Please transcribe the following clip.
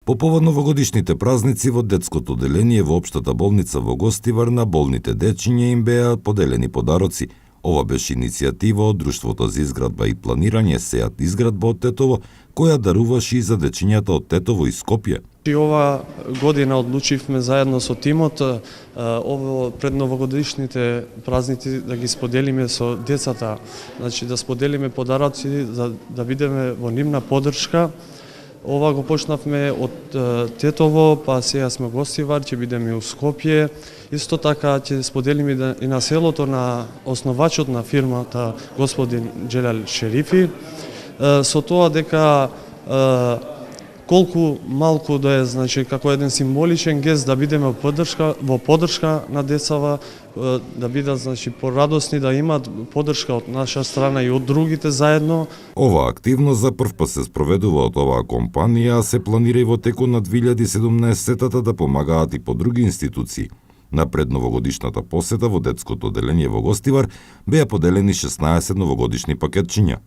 По повод новогодишните празници во детското оделение во општата болница во Гостивар на болните дечиња им беа поделени подароци. Ова беше иницијатива од Друштвото за изградба и планирање Сеат изградба од Тетово, која даруваше и за дечињата од Тетово и Скопје. И ова година одлучивме заедно со тимот ово пред новогодишните празници да ги споделиме со децата, значи да споделиме подароци да бидеме во нивна поддршка. Ова го почнавме од Тетово, па сега сме Гостивар, ќе бидеме у Скопје. Исто така ќе споделиме и на селото на основачот на фирмата господин Джелал Шерифи, со тоа дека колку малку да е, значи како еден символичен гест да бидеме во поддршка на децава, да бидат значи порадосни, да имаат поддршка од наша страна и од другите заедно. Ова активност за прв пат се спроведува од оваа компанија, а се планира и во текот на 2017-тата да помагаат и по други институции. На предновогодишната посета во детското оделение во Гостивар беа поделени 16 новогодишни пакетчиња.